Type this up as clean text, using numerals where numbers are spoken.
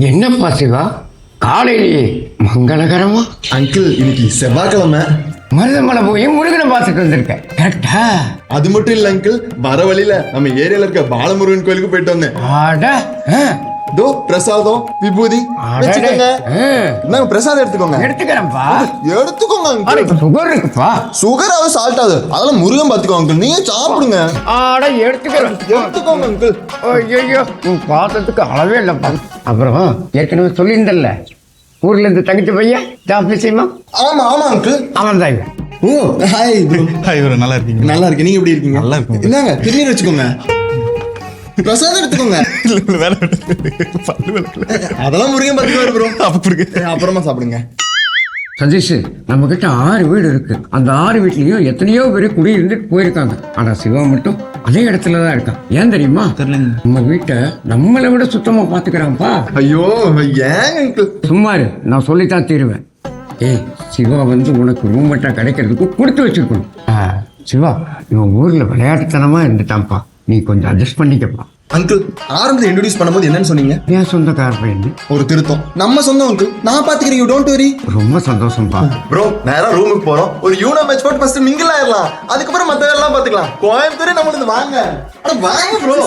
என்னப்பா சிவா காலையிலேயே மங்களகரமா? அங்கிள் இன்னைக்கு செவ்வாய்க்கிழமை. மருதமலை போய் முருகனை பார்த்துட்டு வந்திருக்கேன், கரெக்டா? அது மட்டும் இல்ல அங்கிள், வர வழியில நம்ம ஏரியால இருக்க பாலமுருகன் கோயிலுக்கு போயிட்டு வந்தேன். ஆட தோ பிரசாதம் விபூதி வச்சுக்கோங்க. நாங்க பிரசாதம் எடுத்துக்கோங்க. எடுத்துக்கிறேன்ப்பா. எடுத்துக்கோங்க அங்கிள். சுகர் இருக்குப்பா. சுகர் ஆகுது சால்ட் ஆகுது, அதெல்லாம் முருகன் பாத்துக்கோங்க அங்கிள். நீங்க சாப்பிடுங்க. ஆட எடுத்துக்கிறேன். எடுத்துக்கோங்க அங்கிள். ஐயோ உன் பார்த்ததுக்கு அளவே இல்லப்பா. அப்புறம் ஏற்கனவே சொல்லியிருந்தல்ல, ஊர்ல இருந்து தங்கிட்டு பையன் ஜாப் விஷயமா? ஆமா ஆமா அங்கிள், அவன் தான் இவன். ஓ ஹாய் ப்ரோ. ஹாய் ப்ரோ, நல்லா இருக்கீங்க? நல்லா இருக்கு, நீங்க எப்படி இருக்கீங்க? நல்லா இருக்கேன். என்னங்க திருநீர் வச்சுக்கோங்க. பிரசாதம் எடுத்துக்கோங்க. இல்ல வேற அதெல்லாம் முருகன் பாத்துக்குவாரு ப்ரோ. அப்படி அப்புறமா சாப்பிடுங்க. சதீஷ், நம்ம கிட்ட 6 வீடு இருக்கு. அந்த 6 வீட்லயும் எத்தனையோ பேர் குடியிருந்துட்டு போயிருக்காங்க. ஆனா சிவா மட்டும் அதே இடத்துல தான் இருக்கான். ஏன் தெரியுமா? தெரியலங்க. நம்ம வீட்டை நம்மளை விட சுத்தமா பாத்துக்கிறான்ப்பா. ஐயோ ஏன் அங்கிள்? சும்மா இரு, நான் சொல்லித்தான் தீருவேன். ஏய், சிவா வந்து உனக்கு ரூம்மேட்டா கிடைக்கிறதுக்கு கொடுத்து வச்சிருக்கணும். சிவா இவன் ஊர்ல விளையாட்டுத்தனமா இருந்துட்டான்ப்பா, நீ கொஞ்சம் அட்ஜஸ்ட் பண்ணிக்கப்பா. அங்கிள் ஆரம்பத்தில் இன்ட்ரோடியூஸ் பண்ணும்போது என்னன்னு சொன்னீங்க? என் சொந்தக்கார பையன். ஒரு திருத்தம், நம்ம சொந்தம் அங்கிள். நான் பாத்துக்கிறேன், யூ டோன்ட் வரி. ரொம்ப சந்தோஷம்ப்பா. ப்ரோ நேரா ரூமுக்கு போறோம். ஒரு யூனோ மேட்ச் போட்டு ஃபர்ஸ்ட் மிங்கிள் ஆயிரலாம். அதுக்கப்புறம் மத்த வேலைலாம் பாத்துக்கலாம். கோயம்புத்தூரே நம்மளுக்கு வாங்க. அட வாங்க ப்ரோ.